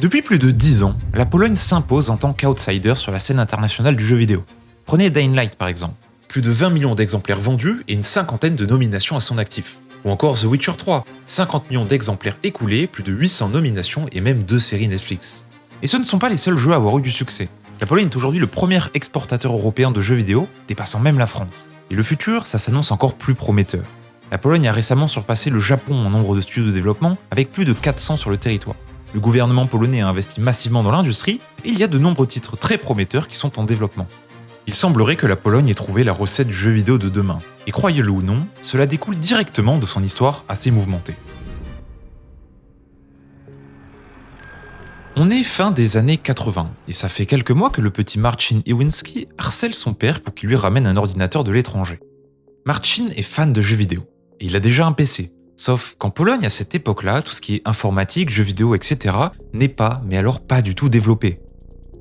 Depuis plus de 10 ans, la Pologne s'impose en tant qu'outsider sur la scène internationale du jeu vidéo. Prenez Dying Light par exemple. Plus de 20 millions d'exemplaires vendus et une cinquantaine de nominations à son actif. Ou encore The Witcher 3, 50 millions d'exemplaires écoulés, plus de 800 nominations et même 2 séries Netflix. Et ce ne sont pas les seuls jeux à avoir eu du succès. La Pologne est aujourd'hui le premier exportateur européen de jeux vidéo, dépassant même la France. Et le futur, ça s'annonce encore plus prometteur. La Pologne a récemment surpassé le Japon en nombre de studios de développement, avec plus de 400 sur le territoire. Le gouvernement polonais a investi massivement dans l'industrie, et il y a de nombreux titres très prometteurs qui sont en développement. Il semblerait que la Pologne ait trouvé la recette du jeu vidéo de demain. Et croyez-le ou non, cela découle directement de son histoire assez mouvementée. On est fin des années 80, et ça fait quelques mois que le petit Marcin Iwinski harcèle son père pour qu'il lui ramène un ordinateur de l'étranger. Marcin est fan de jeux vidéo, et il a déjà un PC. Sauf qu'en Pologne, à cette époque-là, tout ce qui est informatique, jeux vidéo, etc. n'est pas, mais alors pas du tout développé.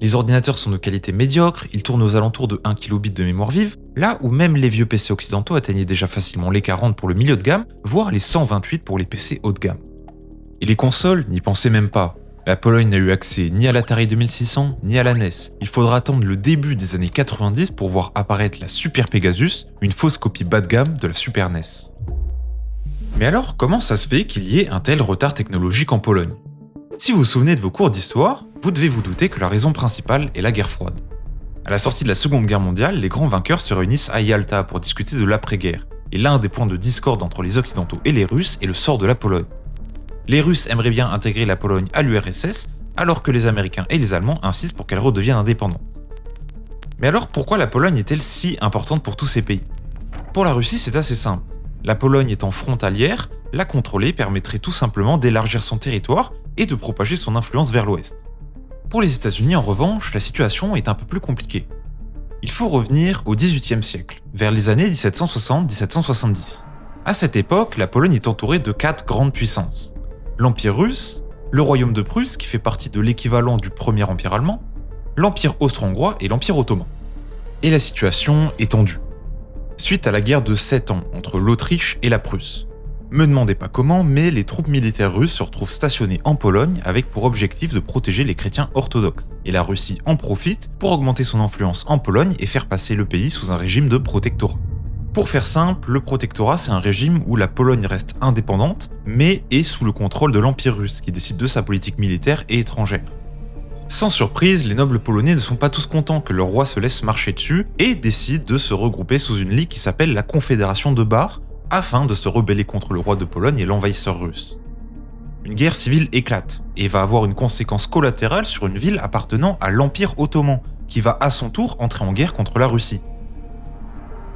Les ordinateurs sont de qualité médiocre, ils tournent aux alentours de 1 kilobit de mémoire vive, là où même les vieux PC occidentaux atteignaient déjà facilement les 40 pour le milieu de gamme, voire les 128 pour les PC haut de gamme. Et les consoles n'y pensaient même pas. La Pologne n'a eu accès ni à l'Atari 2600, ni à la NES. Il faudra attendre le début des années 90 pour voir apparaître la Super Pegasus, une fausse copie bas de gamme de la Super NES. Mais alors, comment ça se fait qu'il y ait un tel retard technologique en Pologne ? Si vous vous souvenez de vos cours d'histoire, vous devez vous douter que la raison principale est la guerre froide. À la sortie de la Seconde Guerre mondiale, les grands vainqueurs se réunissent à Yalta pour discuter de l'après-guerre, et l'un des points de discorde entre les Occidentaux et les Russes est le sort de la Pologne. Les Russes aimeraient bien intégrer la Pologne à l'URSS, alors que les Américains et les Allemands insistent pour qu'elle redevienne indépendante. Mais alors pourquoi la Pologne est-elle si importante pour tous ces pays ? Pour la Russie, c'est assez simple. La Pologne étant frontalière, la contrôler permettrait tout simplement d'élargir son territoire et de propager son influence vers l'ouest. Pour les États-Unis, en revanche, la situation est un peu plus compliquée. Il faut revenir au XVIIIe siècle, vers les années 1760-1770. À cette époque, la Pologne est entourée de 4 grandes puissances. L'Empire russe, le Royaume de Prusse qui fait partie de l'équivalent du Premier Empire allemand, l'Empire austro-hongrois et l'Empire ottoman. Et la situation est tendue. Suite à la guerre de 7 ans entre l'Autriche et la Prusse. Me demandez pas comment, mais les troupes militaires russes se retrouvent stationnées en Pologne avec pour objectif de protéger les chrétiens orthodoxes. Et la Russie en profite pour augmenter son influence en Pologne et faire passer le pays sous un régime de protectorat. Pour faire simple, le protectorat c'est un régime où la Pologne reste indépendante, mais est sous le contrôle de l'Empire russe qui décide de sa politique militaire et étrangère. Sans surprise, les nobles polonais ne sont pas tous contents que leur roi se laisse marcher dessus et décident de se regrouper sous une ligue qui s'appelle la Confédération de Bar, afin de se rebeller contre le roi de Pologne et l'envahisseur russe. Une guerre civile éclate et va avoir une conséquence collatérale sur une ville appartenant à l'Empire ottoman, qui va à son tour entrer en guerre contre la Russie.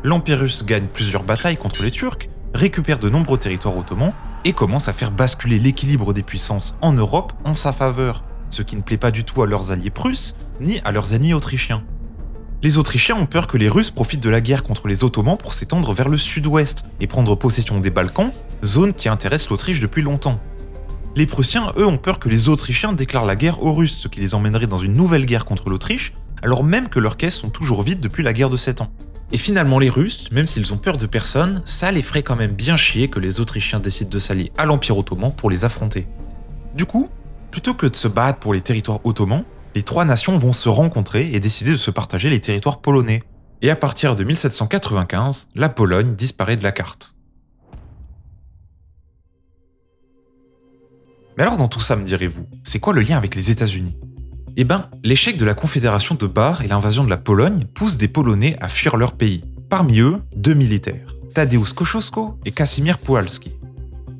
L'Empire russe gagne plusieurs batailles contre les Turcs, récupère de nombreux territoires ottomans et commence à faire basculer l'équilibre des puissances en Europe en sa faveur, ce qui ne plaît pas du tout à leurs alliés prusses ni à leurs ennemis autrichiens. Les Autrichiens ont peur que les Russes profitent de la guerre contre les Ottomans pour s'étendre vers le sud-ouest et prendre possession des Balkans, zone qui intéresse l'Autriche depuis longtemps. Les Prussiens, eux, ont peur que les Autrichiens déclarent la guerre aux Russes, ce qui les emmènerait dans une nouvelle guerre contre l'Autriche, alors même que leurs caisses sont toujours vides depuis la guerre de 7 ans. Et finalement les Russes, même s'ils ont peur de personne, ça les ferait quand même bien chier que les Autrichiens décident de s'allier à l'Empire ottoman pour les affronter. Du coup, plutôt que de se battre pour les territoires ottomans, les 3 nations vont se rencontrer et décider de se partager les territoires polonais. Et à partir de 1795, la Pologne disparaît de la carte. Mais alors dans tout ça, me direz-vous, c'est quoi le lien avec les États-Unis ? Eh ben, l'échec de la Confédération de Bar et l'invasion de la Pologne poussent des Polonais à fuir leur pays. Parmi eux, 2 militaires, Tadeusz Kościuszko et Casimir Puchalski.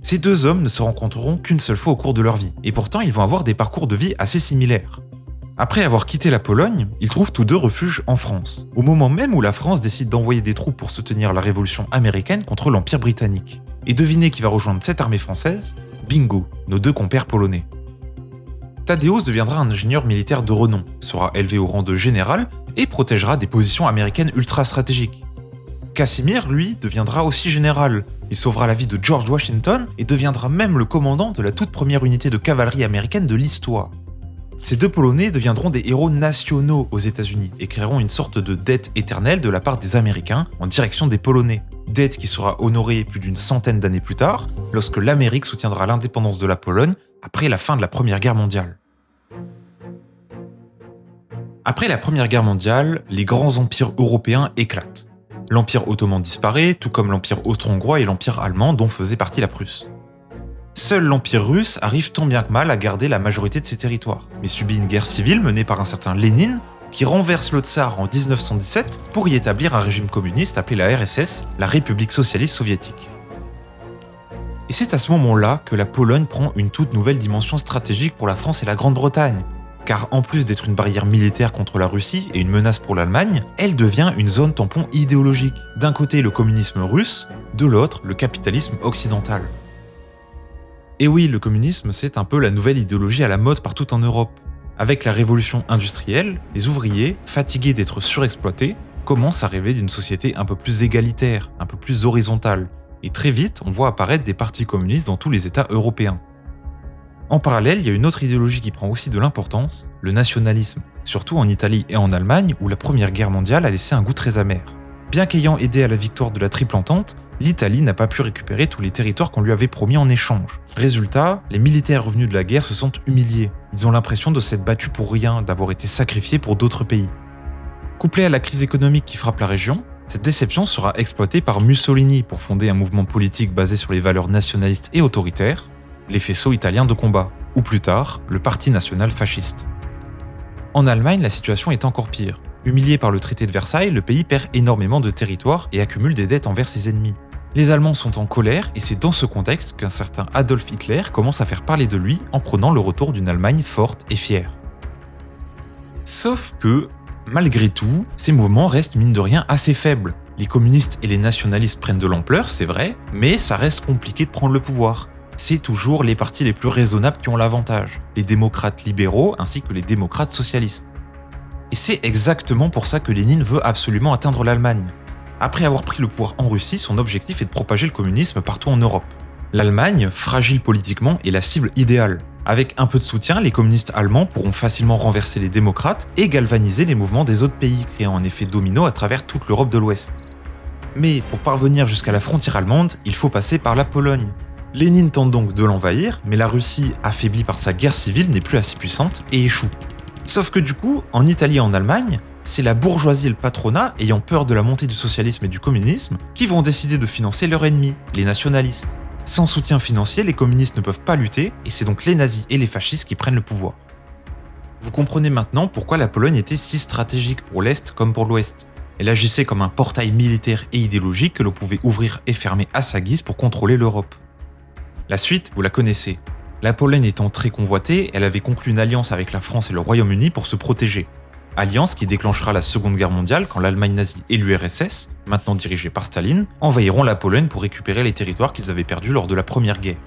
Ces 2 hommes ne se rencontreront qu'une seule fois au cours de leur vie, et pourtant ils vont avoir des parcours de vie assez similaires. Après avoir quitté la Pologne, ils trouvent tous 2 refuge en France, au moment même où la France décide d'envoyer des troupes pour soutenir la révolution américaine contre l'Empire britannique. Et devinez qui va rejoindre cette armée française ? Bingo, nos 2 compères polonais. Tadeusz deviendra un ingénieur militaire de renom, sera élevé au rang de général et protégera des positions américaines ultra stratégiques. Casimir, lui, deviendra aussi général. Il sauvera la vie de George Washington et deviendra même le commandant de la toute première unité de cavalerie américaine de l'histoire. Ces 2 Polonais deviendront des héros nationaux aux États-Unis et créeront une sorte de dette éternelle de la part des Américains en direction des Polonais. Dette qui sera honorée plus d'une centaine d'années plus tard, lorsque l'Amérique soutiendra l'indépendance de la Pologne après la fin de la Première Guerre mondiale. Après la Première Guerre mondiale, les grands empires européens éclatent. L'Empire ottoman disparaît, tout comme l'Empire austro-hongrois et l'Empire allemand dont faisait partie la Prusse. Seul l'Empire russe arrive tant bien que mal à garder la majorité de ses territoires, mais subit une guerre civile menée par un certain Lénine qui renverse le tsar en 1917 pour y établir un régime communiste appelé la RSS, la République socialiste soviétique. Et c'est à ce moment-là que la Pologne prend une toute nouvelle dimension stratégique pour la France et la Grande-Bretagne, car en plus d'être une barrière militaire contre la Russie et une menace pour l'Allemagne, elle devient une zone tampon idéologique. D'un côté le communisme russe, de l'autre le capitalisme occidental. Et oui, le communisme, c'est un peu la nouvelle idéologie à la mode partout en Europe. Avec la révolution industrielle, les ouvriers, fatigués d'être surexploités, commencent à rêver d'une société un peu plus égalitaire, un peu plus horizontale. Et très vite, on voit apparaître des partis communistes dans tous les États européens. En parallèle, il y a une autre idéologie qui prend aussi de l'importance, le nationalisme, surtout en Italie et en Allemagne où la Première Guerre mondiale a laissé un goût très amer. Bien qu'ayant aidé à la victoire de la Triple Entente, l'Italie n'a pas pu récupérer tous les territoires qu'on lui avait promis en échange. Résultat, les militaires revenus de la guerre se sentent humiliés. Ils ont l'impression de s'être battus pour rien, d'avoir été sacrifiés pour d'autres pays. Couplée à la crise économique qui frappe la région, cette déception sera exploitée par Mussolini pour fonder un mouvement politique basé sur les valeurs nationalistes et autoritaires, les faisceaux italiens de combat, ou plus tard, le Parti national fasciste. En Allemagne, la situation est encore pire. Humilié par le traité de Versailles, le pays perd énormément de territoire et accumule des dettes envers ses ennemis. Les Allemands sont en colère et c'est dans ce contexte qu'un certain Adolf Hitler commence à faire parler de lui en prônant le retour d'une Allemagne forte et fière. Sauf que, malgré tout, ces mouvements restent mine de rien assez faibles. Les communistes et les nationalistes prennent de l'ampleur, c'est vrai, mais ça reste compliqué de prendre le pouvoir. C'est toujours les partis les plus raisonnables qui ont l'avantage, les démocrates libéraux ainsi que les démocrates socialistes. Et c'est exactement pour ça que Lénine veut absolument atteindre l'Allemagne. Après avoir pris le pouvoir en Russie, son objectif est de propager le communisme partout en Europe. L'Allemagne, fragile politiquement, est la cible idéale. Avec un peu de soutien, les communistes allemands pourront facilement renverser les démocrates et galvaniser les mouvements des autres pays, créant un effet domino à travers toute l'Europe de l'Ouest. Mais pour parvenir jusqu'à la frontière allemande, il faut passer par la Pologne. Lénine tente donc de l'envahir, mais la Russie, affaiblie par sa guerre civile, n'est plus assez puissante et échoue. Sauf que du coup, en Italie et en Allemagne, c'est la bourgeoisie et le patronat, ayant peur de la montée du socialisme et du communisme, qui vont décider de financer leurs ennemis, les nationalistes. Sans soutien financier, les communistes ne peuvent pas lutter, et c'est donc les nazis et les fascistes qui prennent le pouvoir. Vous comprenez maintenant pourquoi la Pologne était si stratégique pour l'Est comme pour l'Ouest. Elle agissait comme un portail militaire et idéologique que l'on pouvait ouvrir et fermer à sa guise pour contrôler l'Europe. La suite, vous la connaissez. La Pologne étant très convoitée, elle avait conclu une alliance avec la France et le Royaume-Uni pour se protéger. Alliance qui déclenchera la Seconde Guerre mondiale quand l'Allemagne nazie et l'URSS, maintenant dirigée par Staline, envahiront la Pologne pour récupérer les territoires qu'ils avaient perdus lors de la Première Guerre.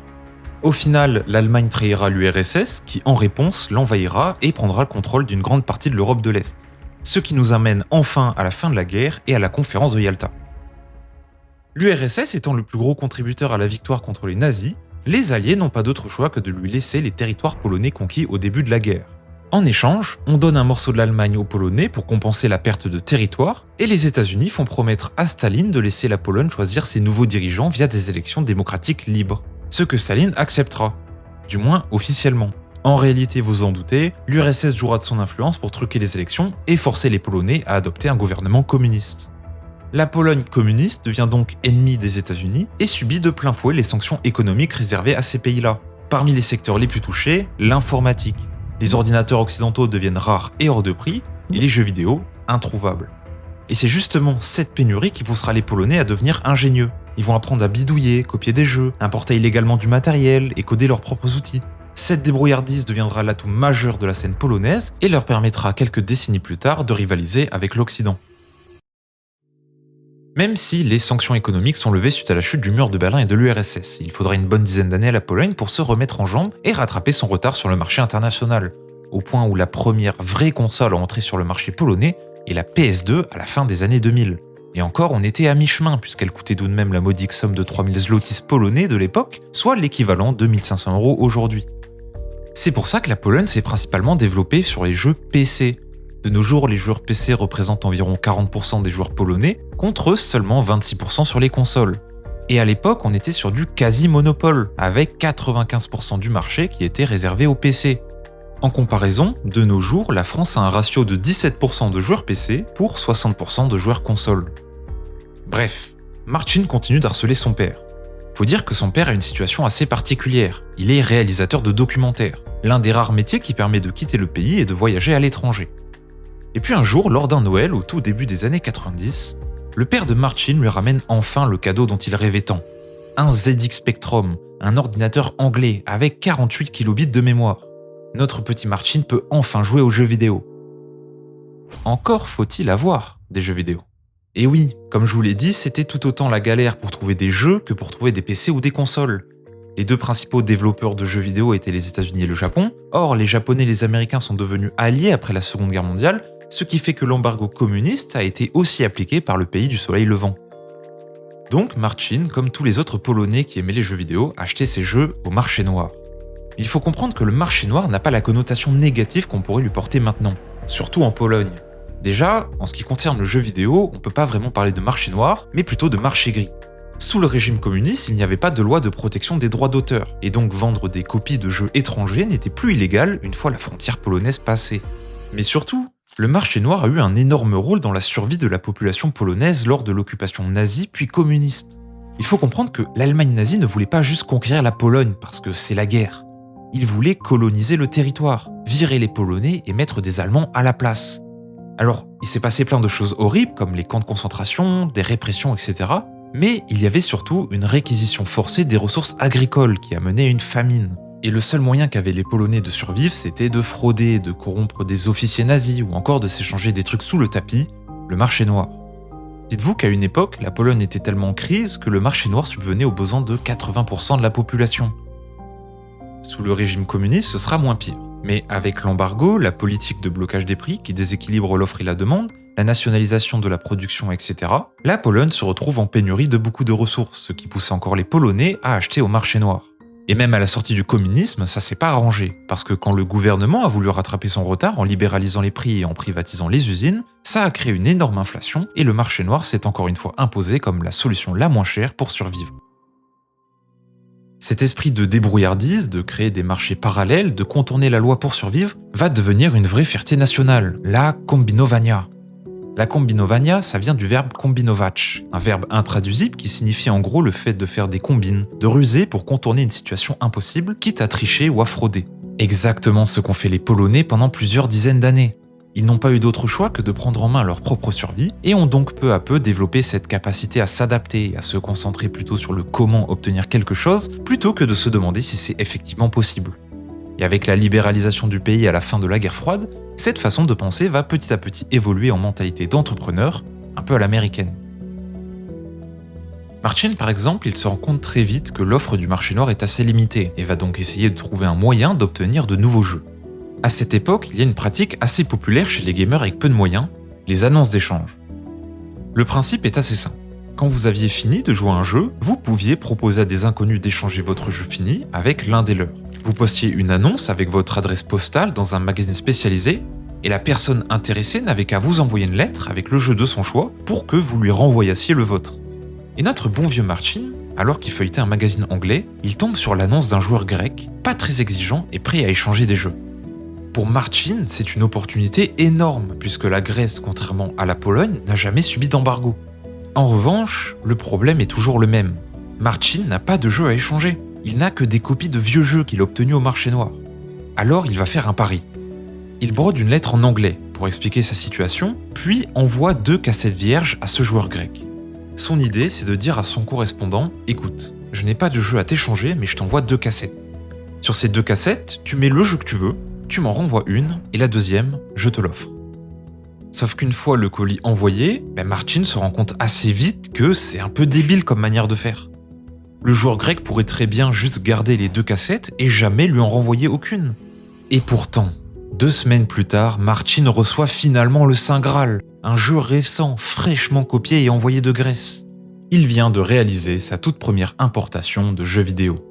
Au final, l'Allemagne trahira l'URSS qui, en réponse, l'envahira et prendra le contrôle d'une grande partie de l'Europe de l'Est. Ce qui nous amène enfin à la fin de la guerre et à la conférence de Yalta. L'URSS étant le plus gros contributeur à la victoire contre les nazis, les Alliés n'ont pas d'autre choix que de lui laisser les territoires polonais conquis au début de la guerre. En échange, on donne un morceau de l'Allemagne aux Polonais pour compenser la perte de territoire, et les États-Unis font promettre à Staline de laisser la Pologne choisir ses nouveaux dirigeants via des élections démocratiques libres. Ce que Staline acceptera, du moins officiellement. En réalité, vous en doutez, l'URSS jouera de son influence pour truquer les élections et forcer les Polonais à adopter un gouvernement communiste. La Pologne communiste devient donc ennemie des États-Unis et subit de plein fouet les sanctions économiques réservées à ces pays-là. Parmi les secteurs les plus touchés, l'informatique. Les ordinateurs occidentaux deviennent rares et hors de prix, et les jeux vidéo, introuvables. Et c'est justement cette pénurie qui poussera les Polonais à devenir ingénieux. Ils vont apprendre à bidouiller, copier des jeux, importer illégalement du matériel et coder leurs propres outils. Cette débrouillardise deviendra l'atout majeur de la scène polonaise et leur permettra quelques décennies plus tard de rivaliser avec l'Occident. Même si les sanctions économiques sont levées suite à la chute du mur de Berlin et de l'URSS, il faudra une bonne dizaine d'années à la Pologne pour se remettre en jambes et rattraper son retard sur le marché international, au point où la première vraie console à entrer sur le marché polonais est la PS2 à la fin des années 2000. Et encore, on était à mi-chemin puisqu'elle coûtait tout de même la modique somme de 3000 zlotys polonais de l'époque, soit l'équivalent de 1500 € aujourd'hui. C'est pour ça que la Pologne s'est principalement développée sur les jeux PC. De nos jours, les joueurs PC représentent environ 40% des joueurs polonais, contre seulement 26% sur les consoles. Et à l'époque, on était sur du quasi-monopole, avec 95% du marché qui était réservé au PC. En comparaison, de nos jours, la France a un ratio de 17% de joueurs PC pour 60% de joueurs console. Bref, Marcin continue d'harceler son père. Faut dire que son père a une situation assez particulière. Il est réalisateur de documentaires, l'un des rares métiers qui permet de quitter le pays et de voyager à l'étranger. Et puis un jour, lors d'un Noël au tout début des années 90, le père de Marcin lui ramène enfin le cadeau dont il rêvait tant. Un ZX Spectrum, un ordinateur anglais avec 48 kilobits de mémoire. Notre petit Marcin peut enfin jouer aux jeux vidéo. Encore faut-il avoir des jeux vidéo. Et oui, comme je vous l'ai dit, c'était tout autant la galère pour trouver des jeux que pour trouver des PC ou des consoles. Les deux principaux développeurs de jeux vidéo étaient les États-Unis et le Japon. Or, les Japonais et les Américains sont devenus alliés après la Seconde Guerre mondiale, ce qui fait que l'embargo communiste a été aussi appliqué par le pays du soleil levant. Donc, Marcin, comme tous les autres Polonais qui aimaient les jeux vidéo, achetait ses jeux au marché noir. Il faut comprendre que le marché noir n'a pas la connotation négative qu'on pourrait lui porter maintenant, surtout en Pologne. Déjà, en ce qui concerne le jeu vidéo, on peut pas vraiment parler de marché noir, mais plutôt de marché gris. Sous le régime communiste, il n'y avait pas de loi de protection des droits d'auteur, et donc vendre des copies de jeux étrangers n'était plus illégal une fois la frontière polonaise passée. Mais surtout, le marché noir a eu un énorme rôle dans la survie de la population polonaise lors de l'occupation nazie puis communiste. Il faut comprendre que l'Allemagne nazie ne voulait pas juste conquérir la Pologne parce que c'est la guerre. Il voulait coloniser le territoire, virer les Polonais et mettre des Allemands à la place. Alors, il s'est passé plein de choses horribles comme les camps de concentration, des répressions, etc. Mais il y avait surtout une réquisition forcée des ressources agricoles qui a mené à une famine. Et le seul moyen qu'avaient les Polonais de survivre, c'était de frauder, de corrompre des officiers nazis ou encore de s'échanger des trucs sous le tapis, le marché noir. Dites-vous qu'à une époque, la Pologne était tellement en crise que le marché noir subvenait aux besoins de 80% de la population. Sous le régime communiste, ce sera moins pire. Mais avec l'embargo, la politique de blocage des prix qui déséquilibre l'offre et la demande, la nationalisation de la production, etc., la Pologne se retrouve en pénurie de beaucoup de ressources, ce qui pousse encore les Polonais à acheter au marché noir. Et même à la sortie du communisme, ça s'est pas arrangé, parce que quand le gouvernement a voulu rattraper son retard en libéralisant les prix et en privatisant les usines, ça a créé une énorme inflation et le marché noir s'est encore une fois imposé comme la solution la moins chère pour survivre. Cet esprit de débrouillardise, de créer des marchés parallèles, de contourner la loi pour survivre, va devenir une vraie fierté nationale, la kombinowania. La kombinowania, ça vient du verbe kombinować, un verbe intraduisible qui signifie en gros le fait de faire des combines, de ruser pour contourner une situation impossible, quitte à tricher ou à frauder. Exactement ce qu'ont fait les Polonais pendant plusieurs dizaines d'années. Ils n'ont pas eu d'autre choix que de prendre en main leur propre survie et ont donc peu à peu développé cette capacité à s'adapter et à se concentrer plutôt sur le comment obtenir quelque chose plutôt que de se demander si c'est effectivement possible. Et avec la libéralisation du pays à la fin de la guerre froide, cette façon de penser va petit à petit évoluer en mentalité d'entrepreneur, un peu à l'américaine. Marcin, par exemple, il se rend compte très vite que l'offre du marché noir est assez limitée et va donc essayer de trouver un moyen d'obtenir de nouveaux jeux. À cette époque, il y a une pratique assez populaire chez les gamers avec peu de moyens, les annonces d'échange. Le principe est assez simple. Quand vous aviez fini de jouer à un jeu, vous pouviez proposer à des inconnus d'échanger votre jeu fini avec l'un des leurs. Vous postiez une annonce avec votre adresse postale dans un magazine spécialisé, et la personne intéressée n'avait qu'à vous envoyer une lettre avec le jeu de son choix pour que vous lui renvoyassiez le vôtre. Et notre bon vieux Marcin, alors qu'il feuilletait un magazine anglais, il tombe sur l'annonce d'un joueur grec, pas très exigeant et prêt à échanger des jeux. Pour Marcin, c'est une opportunité énorme, puisque la Grèce, contrairement à la Pologne, n'a jamais subi d'embargo. En revanche, le problème est toujours le même. Marcin n'a pas de jeu à échanger. Il n'a que des copies de vieux jeux qu'il a obtenus au marché noir. Alors il va faire un pari. Il brode une lettre en anglais pour expliquer sa situation, puis envoie 2 cassettes vierges à ce joueur grec. Son idée, c'est de dire à son correspondant « Écoute, je n'ai pas de jeu à t'échanger, mais je t'envoie 2 cassettes. Sur ces 2 cassettes, tu mets le jeu que tu veux, tu m'en renvoies une, et la deuxième, je te l'offre. » Sauf qu'une fois le colis envoyé, Marcin se rend compte assez vite que c'est un peu débile comme manière de faire. Le joueur grec pourrait très bien juste garder les 2 cassettes et jamais lui en renvoyer aucune. Et pourtant, 2 semaines plus tard, Marcin reçoit finalement le Saint Graal, un jeu récent, fraîchement copié et envoyé de Grèce. Il vient de réaliser sa toute première importation de jeux vidéo.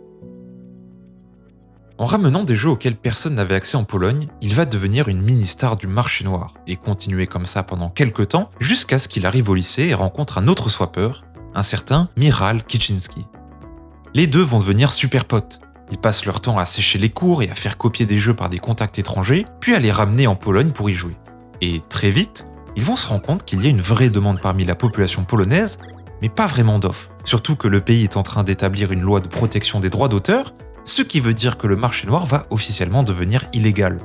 En ramenant des jeux auxquels personne n'avait accès en Pologne, il va devenir une mini-star du marché noir et continuer comme ça pendant quelques temps jusqu'à ce qu'il arrive au lycée et rencontre un autre swappeur, un certain Michał Kicinski. Les deux vont devenir super potes. Ils passent leur temps à sécher les cours et à faire copier des jeux par des contacts étrangers, puis à les ramener en Pologne pour y jouer. Et très vite, ils vont se rendre compte qu'il y a une vraie demande parmi la population polonaise, mais pas vraiment d'offre. Surtout que le pays est en train d'établir une loi de protection des droits d'auteur, ce qui veut dire que le marché noir va officiellement devenir illégal.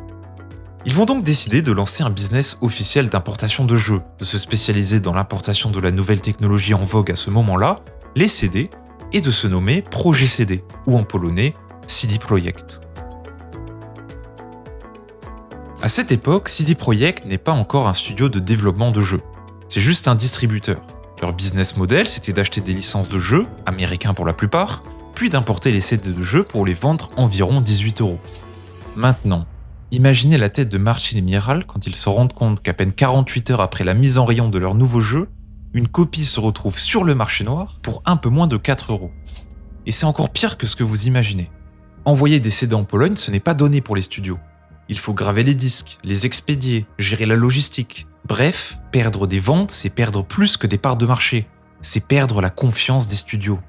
Ils vont donc décider de lancer un business officiel d'importation de jeux, de se spécialiser dans l'importation de la nouvelle technologie en vogue à ce moment-là, les CD, et de se nommer Projet CD, ou en polonais CD Projekt. À cette époque, CD Projekt n'est pas encore un studio de développement de jeux, c'est juste un distributeur. Leur business model, c'était d'acheter des licences de jeux, américains pour la plupart, puis d'importer les CD de jeux pour les vendre environ 18€. Maintenant, imaginez la tête de Marcin et Michal quand ils se rendent compte qu'à peine 48 heures après la mise en rayon de leur nouveau jeu, une copie se retrouve sur le marché noir pour un peu moins de 4€. Et c'est encore pire que ce que vous imaginez. Envoyer des CD en Pologne, ce n'est pas donné pour les studios. Il faut graver les disques, les expédier, gérer la logistique. Bref, perdre des ventes, c'est perdre plus que des parts de marché. C'est perdre la confiance des studios.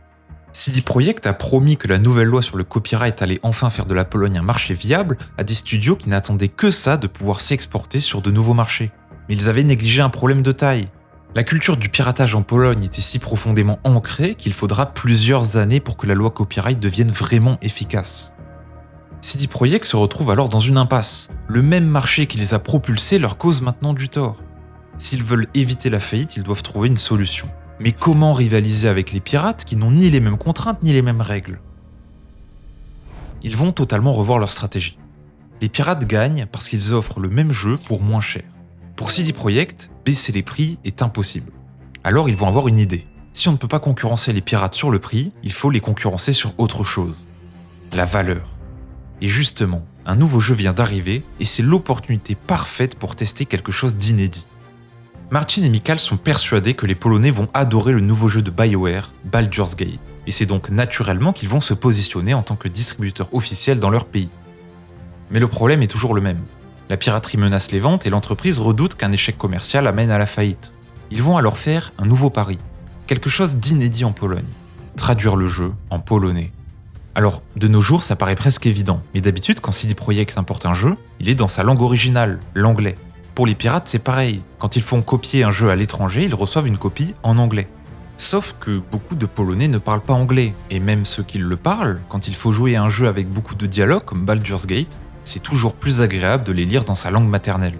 CD Projekt a promis que la nouvelle loi sur le copyright allait enfin faire de la Pologne un marché viable à des studios qui n'attendaient que ça de pouvoir s'exporter sur de nouveaux marchés. Mais ils avaient négligé un problème de taille. La culture du piratage en Pologne était si profondément ancrée qu'il faudra plusieurs années pour que la loi copyright devienne vraiment efficace. CD Projekt se retrouve alors dans une impasse. Le même marché qui les a propulsés leur cause maintenant du tort. S'ils veulent éviter la faillite, ils doivent trouver une solution. Mais comment rivaliser avec les pirates qui n'ont ni les mêmes contraintes ni les mêmes règles? Ils vont totalement revoir leur stratégie. Les pirates gagnent parce qu'ils offrent le même jeu pour moins cher. Pour CD Projekt, baisser les prix est impossible. Alors ils vont avoir une idée. Si on ne peut pas concurrencer les pirates sur le prix, il faut les concurrencer sur autre chose. La valeur. Et justement, un nouveau jeu vient d'arriver et c'est l'opportunité parfaite pour tester quelque chose d'inédit. Marcin et Michal sont persuadés que les Polonais vont adorer le nouveau jeu de BioWare, Baldur's Gate, et c'est donc naturellement qu'ils vont se positionner en tant que distributeur officiel dans leur pays. Mais le problème est toujours le même. La piraterie menace les ventes et l'entreprise redoute qu'un échec commercial amène à la faillite. Ils vont alors faire un nouveau pari, quelque chose d'inédit en Pologne, traduire le jeu en polonais. Alors, de nos jours, ça paraît presque évident, mais d'habitude, quand CD Projekt importe un jeu, il est dans sa langue originale, l'anglais. Pour les pirates, c'est pareil. Quand ils font copier un jeu à l'étranger, ils reçoivent une copie en anglais. Sauf que beaucoup de Polonais ne parlent pas anglais, et même ceux qui le parlent, quand il faut jouer à un jeu avec beaucoup de dialogues comme Baldur's Gate, c'est toujours plus agréable de les lire dans sa langue maternelle.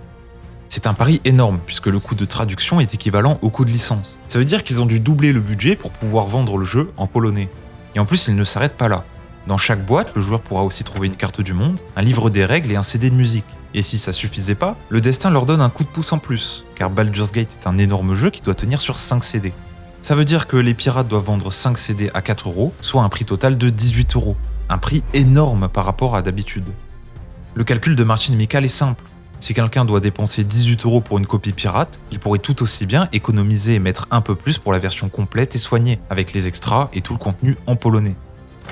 C'est un pari énorme, puisque le coût de traduction est équivalent au coût de licence. Ça veut dire qu'ils ont dû doubler le budget pour pouvoir vendre le jeu en polonais. Et en plus, ils ne s'arrêtent pas là. Dans chaque boîte, le joueur pourra aussi trouver une carte du monde, un livre des règles et un CD de musique. Et si ça suffisait pas, le destin leur donne un coup de pouce en plus, car Baldur's Gate est un énorme jeu qui doit tenir sur 5 CD. Ça veut dire que les pirates doivent vendre 5 CD à 4€, soit un prix total de 18€. Un prix énorme par rapport à d'habitude. Le calcul de Marcin et Michal est simple. Si quelqu'un doit dépenser 18€ pour une copie pirate, il pourrait tout aussi bien économiser et mettre un peu plus pour la version complète et soignée, avec les extras et tout le contenu en polonais.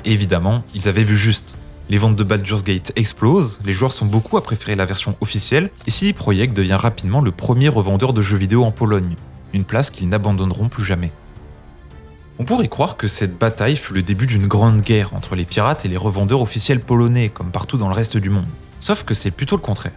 Et évidemment, ils avaient vu juste. Les ventes de Baldur's Gate explosent, les joueurs sont beaucoup à préférer la version officielle, et CD Projekt devient rapidement le premier revendeur de jeux vidéo en Pologne, une place qu'ils n'abandonneront plus jamais. On pourrait croire que cette bataille fut le début d'une grande guerre entre les pirates et les revendeurs officiels polonais, comme partout dans le reste du monde. Sauf que c'est plutôt le contraire.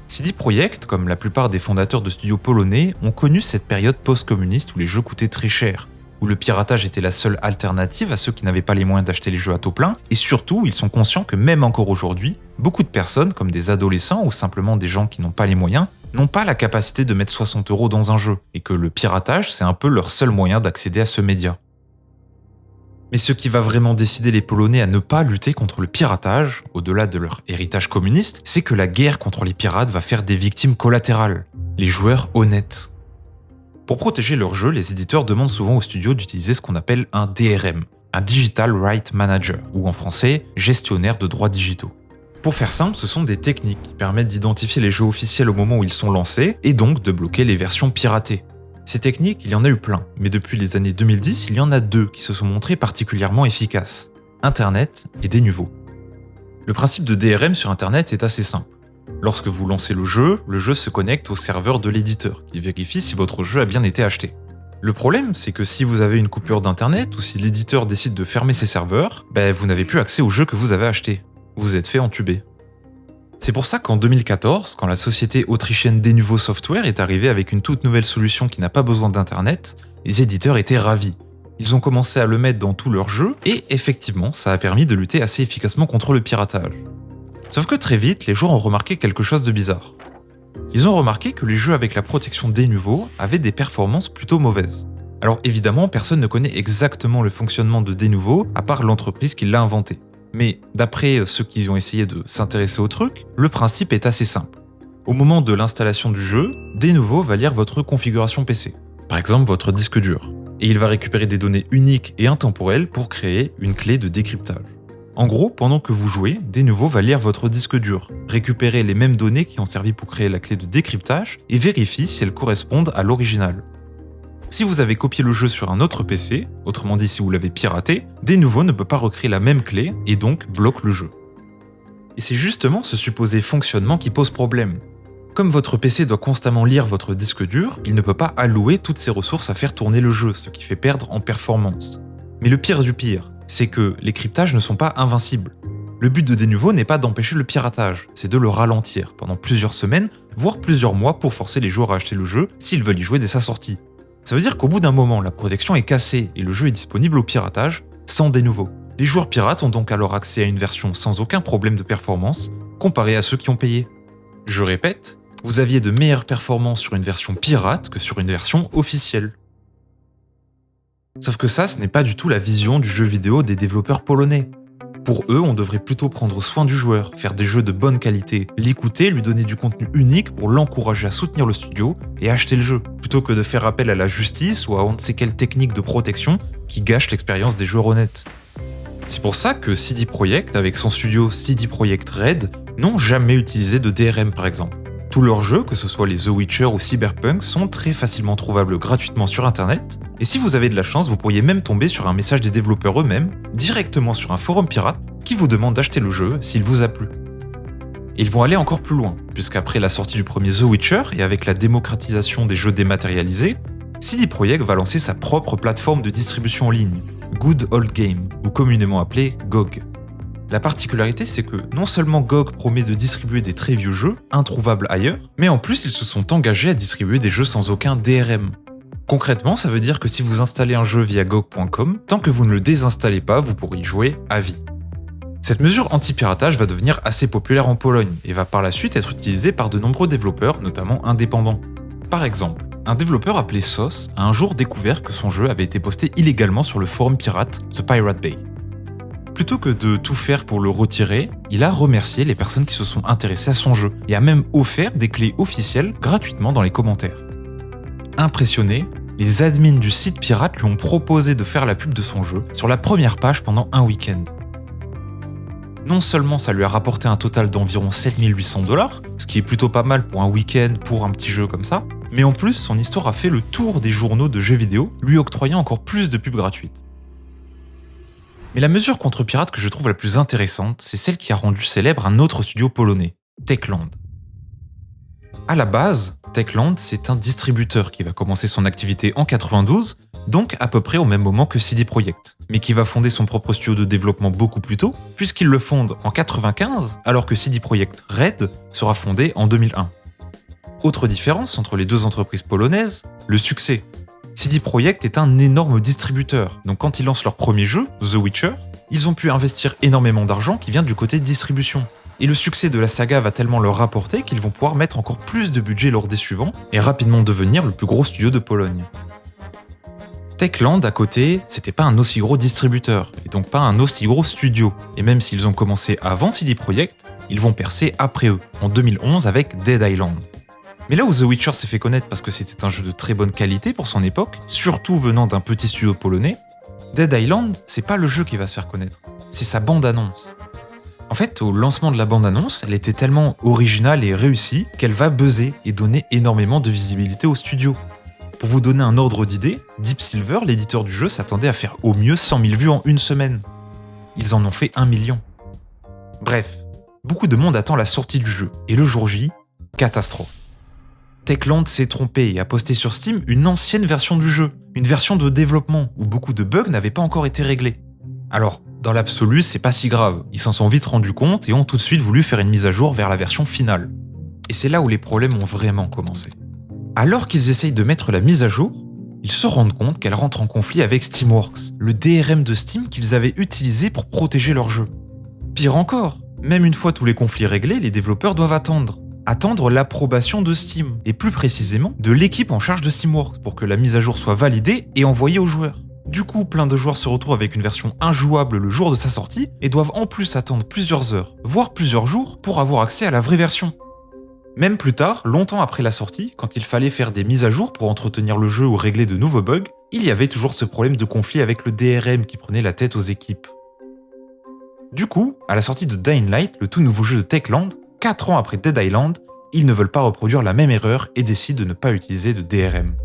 CD Projekt, comme la plupart des fondateurs de studios polonais, ont connu cette période post-communiste où les jeux coûtaient très cher, où le piratage était la seule alternative à ceux qui n'avaient pas les moyens d'acheter les jeux à taux plein, et surtout, ils sont conscients que même encore aujourd'hui, beaucoup de personnes, comme des adolescents ou simplement des gens qui n'ont pas les moyens, n'ont pas la capacité de mettre 60€ dans un jeu, et que le piratage, c'est un peu leur seul moyen d'accéder à ce média. Mais ce qui va vraiment décider les Polonais à ne pas lutter contre le piratage, au-delà de leur héritage communiste, c'est que la guerre contre les pirates va faire des victimes collatérales, les joueurs honnêtes. Pour protéger leur jeu, les éditeurs demandent souvent aux studios d'utiliser ce qu'on appelle un DRM, un Digital Right Manager, ou en français, gestionnaire de droits digitaux. Pour faire simple, ce sont des techniques qui permettent d'identifier les jeux officiels au moment où ils sont lancés, et donc de bloquer les versions piratées. Ces techniques, il y en a eu plein, mais depuis les années 2010, il y en a deux qui se sont montrées particulièrement efficaces. Internet et Denuvo. Le principe de DRM sur Internet est assez simple. Lorsque vous lancez le jeu se connecte au serveur de l'éditeur, qui vérifie si votre jeu a bien été acheté. Le problème, c'est que si vous avez une coupure d'internet ou si l'éditeur décide de fermer ses serveurs, vous n'avez plus accès au jeu que vous avez acheté. Vous êtes fait entuber. C'est pour ça qu'en 2014, quand la société autrichienne Denuvo Software est arrivée avec une toute nouvelle solution qui n'a pas besoin d'internet, les éditeurs étaient ravis. Ils ont commencé à le mettre dans tous leurs jeux et effectivement, ça a permis de lutter assez efficacement contre le piratage. Sauf que très vite, les joueurs ont remarqué quelque chose de bizarre. Ils ont remarqué que les jeux avec la protection Denuvo avaient des performances plutôt mauvaises. Alors évidemment, personne ne connaît exactement le fonctionnement de Denuvo, à part l'entreprise qui l'a inventé. Mais d'après ceux qui ont essayé de s'intéresser au truc, le principe est assez simple. Au moment de l'installation du jeu, Denuvo va lire votre configuration PC, par exemple votre disque dur, et il va récupérer des données uniques et intemporelles pour créer une clé de décryptage. En gros, pendant que vous jouez, Denuvo va lire votre disque dur, récupérer les mêmes données qui ont servi pour créer la clé de décryptage et vérifier si elles correspondent à l'original. Si vous avez copié le jeu sur un autre PC, autrement dit si vous l'avez piraté, Denuvo ne peut pas recréer la même clé et donc bloque le jeu. Et c'est justement ce supposé fonctionnement qui pose problème. Comme votre PC doit constamment lire votre disque dur, il ne peut pas allouer toutes ses ressources à faire tourner le jeu, ce qui fait perdre en performance. Mais le pire du pire, c'est que les cryptages ne sont pas invincibles. Le but de Denuvo n'est pas d'empêcher le piratage, c'est de le ralentir pendant plusieurs semaines, voire plusieurs mois pour forcer les joueurs à acheter le jeu s'ils veulent y jouer dès sa sortie. Ça veut dire qu'au bout d'un moment, la protection est cassée et le jeu est disponible au piratage sans Denuvo. Les joueurs pirates ont donc alors accès à une version sans aucun problème de performance, comparé à ceux qui ont payé. Je répète, vous aviez de meilleures performances sur une version pirate que sur une version officielle. Sauf que ça, ce n'est pas du tout la vision du jeu vidéo des développeurs polonais. Pour eux, on devrait plutôt prendre soin du joueur, faire des jeux de bonne qualité, l'écouter, lui donner du contenu unique pour l'encourager à soutenir le studio et acheter le jeu, plutôt que de faire appel à la justice ou à on ne sait quelle technique de protection qui gâche l'expérience des joueurs honnêtes. C'est pour ça que CD Projekt, avec son studio CD Projekt Red, n'ont jamais utilisé de DRM par exemple. Tous leurs jeux, que ce soit les The Witcher ou Cyberpunk, sont très facilement trouvables gratuitement sur internet, et si vous avez de la chance, vous pourriez même tomber sur un message des développeurs eux-mêmes, directement sur un forum pirate, qui vous demande d'acheter le jeu s'il vous a plu. Et ils vont aller encore plus loin, puisqu'après la sortie du premier The Witcher, et avec la démocratisation des jeux dématérialisés, CD Projekt va lancer sa propre plateforme de distribution en ligne, Good Old Game, ou communément appelée GOG. La particularité, c'est que non seulement GOG promet de distribuer des très vieux jeux, introuvables ailleurs, mais en plus ils se sont engagés à distribuer des jeux sans aucun DRM. Concrètement, ça veut dire que si vous installez un jeu via GOG.com, tant que vous ne le désinstallez pas, vous pourrez y jouer à vie. Cette mesure anti-piratage va devenir assez populaire en Pologne et va par la suite être utilisée par de nombreux développeurs, notamment indépendants. Par exemple, un développeur appelé Sauce a un jour découvert que son jeu avait été posté illégalement sur le forum pirate The Pirate Bay. Plutôt que de tout faire pour le retirer, il a remercié les personnes qui se sont intéressées à son jeu et a même offert des clés officielles gratuitement dans les commentaires. Impressionné, les admins du site pirate lui ont proposé de faire la pub de son jeu sur la première page pendant un week-end. Non seulement ça lui a rapporté un total d'environ 7800 $, ce qui est plutôt pas mal pour un week-end pour un petit jeu comme ça, mais en plus son histoire a fait le tour des journaux de jeux vidéo, lui octroyant encore plus de pubs gratuites. Mais la mesure contre pirates que je trouve la plus intéressante, c'est celle qui a rendu célèbre un autre studio polonais, Techland. À la base, Techland, c'est un distributeur qui va commencer son activité en 92, donc à peu près au même moment que CD Projekt, mais qui va fonder son propre studio de développement beaucoup plus tôt, puisqu'il le fonde en 95, alors que CD Projekt Red sera fondé en 2001. Autre différence entre les deux entreprises polonaises, le succès. CD Projekt est un énorme distributeur, donc quand ils lancent leur premier jeu, The Witcher, ils ont pu investir énormément d'argent qui vient du côté distribution. Et le succès de la saga va tellement leur rapporter qu'ils vont pouvoir mettre encore plus de budget lors des suivants et rapidement devenir le plus gros studio de Pologne. Techland, à côté, c'était pas un aussi gros distributeur, et donc pas un aussi gros studio. Et même s'ils ont commencé avant CD Projekt, ils vont percer après eux, en 2011 avec Dead Island. Mais là où The Witcher s'est fait connaître parce que c'était un jeu de très bonne qualité pour son époque, surtout venant d'un petit studio polonais, Dead Island, c'est pas le jeu qui va se faire connaître, c'est sa bande-annonce. En fait, au lancement de la bande-annonce, elle était tellement originale et réussie qu'elle va buzzer et donner énormément de visibilité au studio. Pour vous donner un ordre d'idée, Deep Silver, l'éditeur du jeu, s'attendait à faire au mieux 100 000 vues en une semaine. Ils en ont fait 1 million. Bref, beaucoup de monde attend la sortie du jeu, et le jour J, catastrophe. Techland s'est trompé et a posté sur Steam une ancienne version du jeu, une version de développement où beaucoup de bugs n'avaient pas encore été réglés. Alors, dans l'absolu, c'est pas si grave, ils s'en sont vite rendus compte et ont tout de suite voulu faire une mise à jour vers la version finale. Et c'est là où les problèmes ont vraiment commencé. Alors qu'ils essayent de mettre la mise à jour, ils se rendent compte qu'elle rentre en conflit avec Steamworks, le DRM de Steam qu'ils avaient utilisé pour protéger leur jeu. Pire encore, même une fois tous les conflits réglés, les développeurs doivent attendre l'approbation de Steam, et plus précisément de l'équipe en charge de Steamworks pour que la mise à jour soit validée et envoyée aux joueurs. Du coup, plein de joueurs se retrouvent avec une version injouable le jour de sa sortie et doivent en plus attendre plusieurs heures, voire plusieurs jours, pour avoir accès à la vraie version. Même plus tard, longtemps après la sortie, quand il fallait faire des mises à jour pour entretenir le jeu ou régler de nouveaux bugs, il y avait toujours ce problème de conflit avec le DRM qui prenait la tête aux équipes. Du coup, à la sortie de Dying Light, le tout nouveau jeu de Techland, 4 ans après Dead Island, ils ne veulent pas reproduire la même erreur et décident de ne pas utiliser de DRM.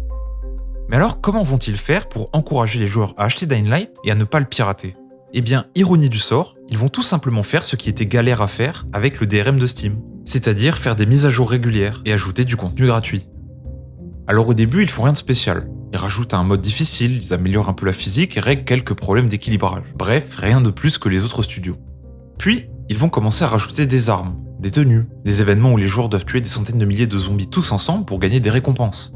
Mais alors, comment vont-ils faire pour encourager les joueurs à acheter Dying Light et à ne pas le pirater ? Eh bien, ironie du sort, ils vont tout simplement faire ce qui était galère à faire avec le DRM de Steam, c'est-à-dire faire des mises à jour régulières et ajouter du contenu gratuit. Alors au début, ils font rien de spécial. Ils rajoutent un mode difficile, ils améliorent un peu la physique et règlent quelques problèmes d'équilibrage. Bref, rien de plus que les autres studios. Puis, ils vont commencer à rajouter des armes, des tenues, des événements où les joueurs doivent tuer des centaines de milliers de zombies tous ensemble pour gagner des récompenses.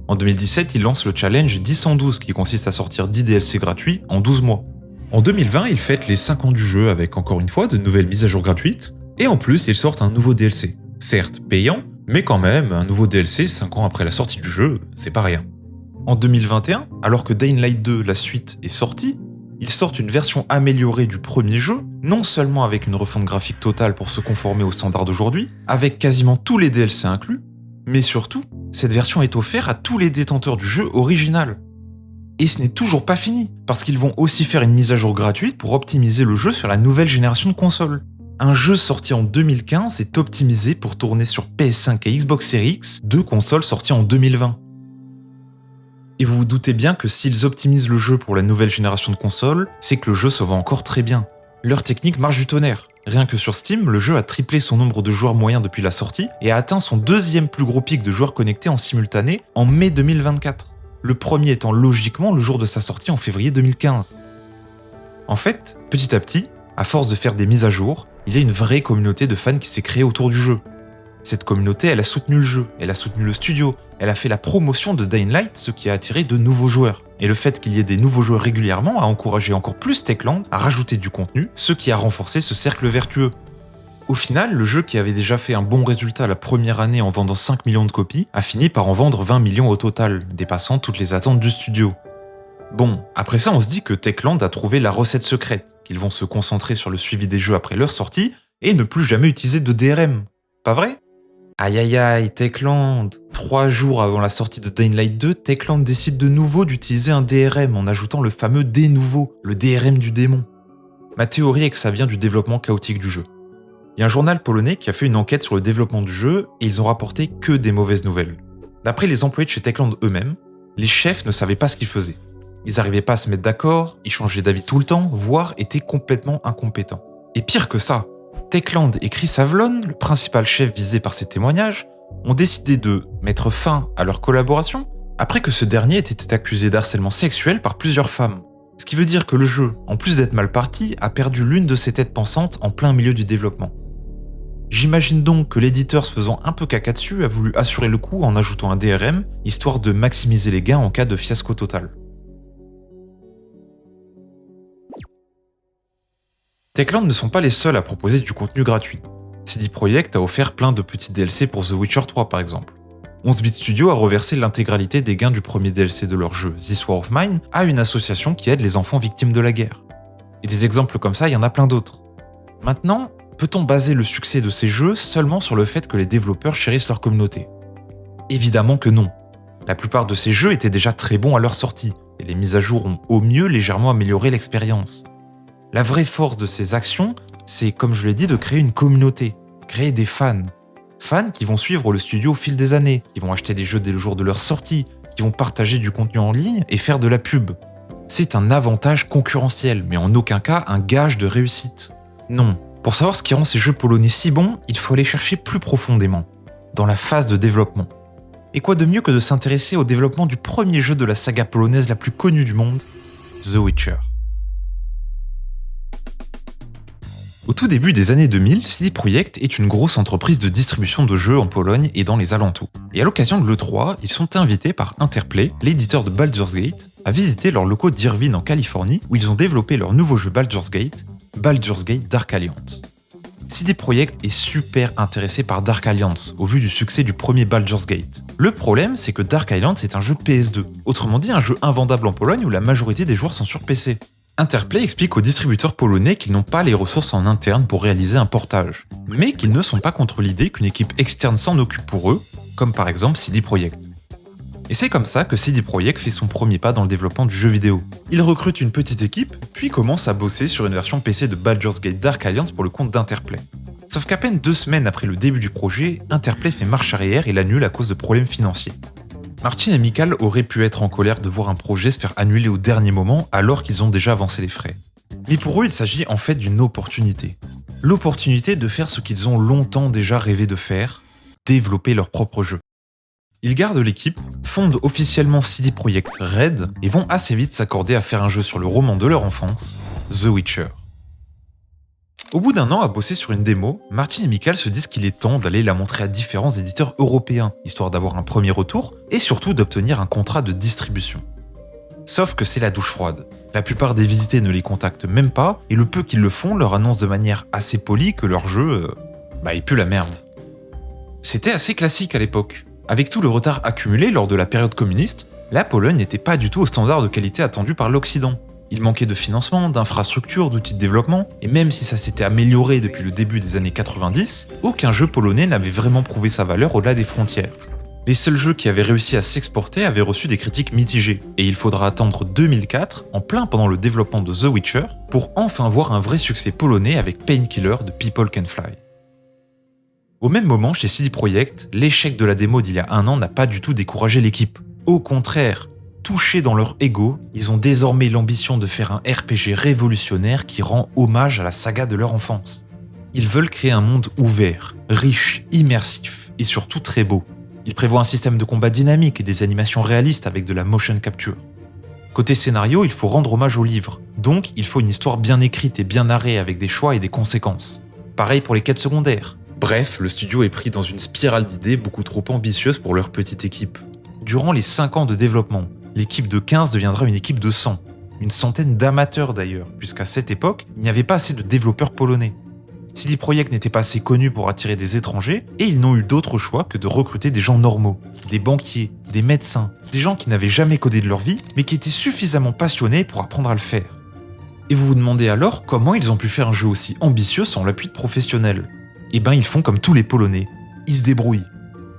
En 2017, ils lancent le challenge 10-112 qui consiste à sortir 10 DLC gratuits en 12 mois. En 2020, ils fêtent les 5 ans du jeu avec encore une fois de nouvelles mises à jour gratuites, et en plus, ils sortent un nouveau DLC. Certes payant, mais quand même, un nouveau DLC 5 ans après la sortie du jeu, c'est pas rien. En 2021, alors que Dying Light 2, la suite, est sortie, ils sortent une version améliorée du premier jeu, non seulement avec une refonte graphique totale pour se conformer aux standards d'aujourd'hui, avec quasiment tous les DLC inclus, mais surtout, cette version est offerte à tous les détenteurs du jeu original. Et ce n'est toujours pas fini, parce qu'ils vont aussi faire une mise à jour gratuite pour optimiser le jeu sur la nouvelle génération de consoles. Un jeu sorti en 2015 est optimisé pour tourner sur PS5 et Xbox Series X, deux consoles sorties en 2020. Et vous vous doutez bien que s'ils optimisent le jeu pour la nouvelle génération de consoles, c'est que le jeu se vend encore très bien. Leur technique marche du tonnerre. Rien que sur Steam, le jeu a triplé son nombre de joueurs moyens depuis la sortie et a atteint son deuxième plus gros pic de joueurs connectés en simultané en mai 2024. Le premier étant logiquement le jour de sa sortie en février 2015. En fait, petit à petit, à force de faire des mises à jour, il y a une vraie communauté de fans qui s'est créée autour du jeu. Cette communauté, elle a soutenu le jeu, elle a soutenu le studio, elle a fait la promotion de Dying Light, ce qui a attiré de nouveaux joueurs. Et le fait qu'il y ait des nouveaux joueurs régulièrement a encouragé encore plus Techland à rajouter du contenu, ce qui a renforcé ce cercle vertueux. Au final, le jeu qui avait déjà fait un bon résultat la première année en vendant 5 millions de copies, a fini par en vendre 20 millions au total, dépassant toutes les attentes du studio. Bon, après ça on se dit que Techland a trouvé la recette secrète, qu'ils vont se concentrer sur le suivi des jeux après leur sortie, et ne plus jamais utiliser de DRM. Pas vrai ? Aïe aïe aïe, Techland. 3 jours avant la sortie de Dying Light 2, Techland décide de nouveau d'utiliser un DRM en ajoutant le fameux D nouveau, le DRM du démon. Ma théorie est que ça vient du développement chaotique du jeu. Il y a un journal polonais qui a fait une enquête sur le développement du jeu et ils ont rapporté que des mauvaises nouvelles. D'après les employés de chez Techland eux-mêmes, les chefs ne savaient pas ce qu'ils faisaient. Ils n'arrivaient pas à se mettre d'accord, ils changeaient d'avis tout le temps, voire étaient complètement incompétents. Et pire que ça, Techland et Chris Avlon, le principal chef visé par ces témoignages, ont décidé de mettre fin à leur collaboration après que ce dernier ait été accusé d'harcèlement sexuel par plusieurs femmes. Ce qui veut dire que le jeu, en plus d'être mal parti, a perdu l'une de ses têtes pensantes en plein milieu du développement. J'imagine donc que l'éditeur, se faisant un peu caca dessus, a voulu assurer le coup en ajoutant un DRM, histoire de maximiser les gains en cas de fiasco total. Techland ne sont pas les seuls à proposer du contenu gratuit. CD Projekt a offert plein de petits DLC pour The Witcher 3 par exemple. 11-Bit Studio a reversé l'intégralité des gains du premier DLC de leur jeu, This War of Mine, à une association qui aide les enfants victimes de la guerre. Et des exemples comme ça, il y en a plein d'autres. Maintenant, peut-on baser le succès de ces jeux seulement sur le fait que les développeurs chérissent leur communauté ? Évidemment que non. La plupart de ces jeux étaient déjà très bons à leur sortie, et les mises à jour ont au mieux légèrement amélioré l'expérience. La vraie force de ces actions, c'est, comme je l'ai dit, de créer une communauté, créer des fans. Fans qui vont suivre le studio au fil des années, qui vont acheter les jeux dès le jour de leur sortie, qui vont partager du contenu en ligne et faire de la pub. C'est un avantage concurrentiel, mais en aucun cas un gage de réussite. Non, pour savoir ce qui rend ces jeux polonais si bons, il faut aller chercher plus profondément, dans la phase de développement. Et quoi de mieux que de s'intéresser au développement du premier jeu de la saga polonaise la plus connue du monde, The Witcher. Au tout début des années 2000, CD Projekt est une grosse entreprise de distribution de jeux en Pologne et dans les alentours. Et à l'occasion de l'E3, ils sont invités par Interplay, l'éditeur de Baldur's Gate, à visiter leurs locaux d'Irvine en Californie où ils ont développé leur nouveau jeu Baldur's Gate Dark Alliance. CD Projekt est super intéressé par Dark Alliance au vu du succès du premier Baldur's Gate. Le problème, c'est que Dark Alliance est un jeu PS2, autrement dit un jeu invendable en Pologne où la majorité des joueurs sont sur PC. Interplay explique aux distributeurs polonais qu'ils n'ont pas les ressources en interne pour réaliser un portage, mais qu'ils ne sont pas contre l'idée qu'une équipe externe s'en occupe pour eux, comme par exemple CD Projekt. Et c'est comme ça que CD Projekt fait son premier pas dans le développement du jeu vidéo. Il recrute une petite équipe, puis commence à bosser sur une version PC de Baldur's Gate Dark Alliance pour le compte d'Interplay. Sauf qu'à peine 2 semaines après le début du projet, Interplay fait marche arrière et l'annule à cause de problèmes financiers. Martin et Michael auraient pu être en colère de voir un projet se faire annuler au dernier moment alors qu'ils ont déjà avancé les frais. Mais pour eux, il s'agit en fait d'une opportunité. L'opportunité de faire ce qu'ils ont longtemps déjà rêvé de faire, développer leur propre jeu. Ils gardent l'équipe, fondent officiellement CD Projekt Red et vont assez vite s'accorder à faire un jeu sur le roman de leur enfance, The Witcher. Au bout d'un an à bosser sur une démo, Martin et Michael se disent qu'il est temps d'aller la montrer à différents éditeurs européens, histoire d'avoir un premier retour et surtout d'obtenir un contrat de distribution. Sauf que c'est la douche froide. La plupart des visités ne les contactent même pas et le peu qu'ils le font leur annoncent de manière assez polie que leur jeu, il pue la merde. C'était assez classique à l'époque. Avec tout le retard accumulé lors de la période communiste, la Pologne n'était pas du tout au standard de qualité attendu par l'Occident. Il manquait de financement, d'infrastructures, d'outils de développement, et même si ça s'était amélioré depuis le début des années 90, aucun jeu polonais n'avait vraiment prouvé sa valeur au-delà des frontières. Les seuls jeux qui avaient réussi à s'exporter avaient reçu des critiques mitigées, et il faudra attendre 2004, en plein pendant le développement de The Witcher, pour enfin voir un vrai succès polonais avec Painkiller de People Can Fly. Au même moment, chez CD Projekt, l'échec de la démo d'il y a 1 an n'a pas du tout découragé l'équipe. Au contraire, touchés dans leur ego, ils ont désormais l'ambition de faire un RPG révolutionnaire qui rend hommage à la saga de leur enfance. Ils veulent créer un monde ouvert, riche, immersif et surtout très beau. Ils prévoient un système de combat dynamique et des animations réalistes avec de la motion capture. Côté scénario, il faut rendre hommage au livre, donc il faut une histoire bien écrite et bien narrée avec des choix et des conséquences. Pareil pour les quêtes secondaires. Bref, le studio est pris dans une spirale d'idées beaucoup trop ambitieuse pour leur petite équipe. Durant les 5 ans de développement, l'équipe de 15 deviendra une équipe de 100. Une centaine d'amateurs d'ailleurs, puisqu'à cette époque, il n'y avait pas assez de développeurs polonais. CD Projekt n'était pas assez connu pour attirer des étrangers, et ils n'ont eu d'autre choix que de recruter des gens normaux, des banquiers, des médecins, des gens qui n'avaient jamais codé de leur vie, mais qui étaient suffisamment passionnés pour apprendre à le faire. Et vous vous demandez alors comment ils ont pu faire un jeu aussi ambitieux sans l'appui de professionnels ? Eh ben ils font comme tous les Polonais, ils se débrouillent.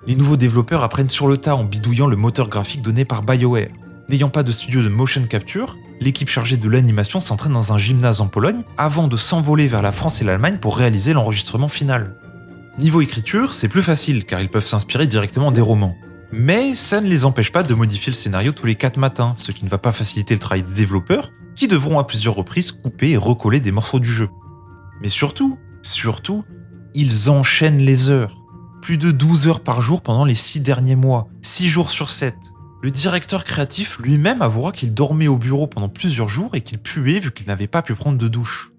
Les nouveaux développeurs apprennent sur le tas en bidouillant le moteur graphique donné par BioWare. N'ayant pas de studio de motion capture, l'équipe chargée de l'animation s'entraîne dans un gymnase en Pologne avant de s'envoler vers la France et l'Allemagne pour réaliser l'enregistrement final. Niveau écriture, c'est plus facile car ils peuvent s'inspirer directement des romans. Mais ça ne les empêche pas de modifier le scénario tous les 4 matins, ce qui ne va pas faciliter le travail des développeurs qui devront à plusieurs reprises couper et recoller des morceaux du jeu. Mais surtout, ils enchaînent les heures. Plus de 12 heures par jour pendant les 6 derniers mois, 6 jours sur 7. Le directeur créatif lui-même avouera qu'il dormait au bureau pendant plusieurs jours et qu'il puait vu qu'il n'avait pas pu prendre de douche.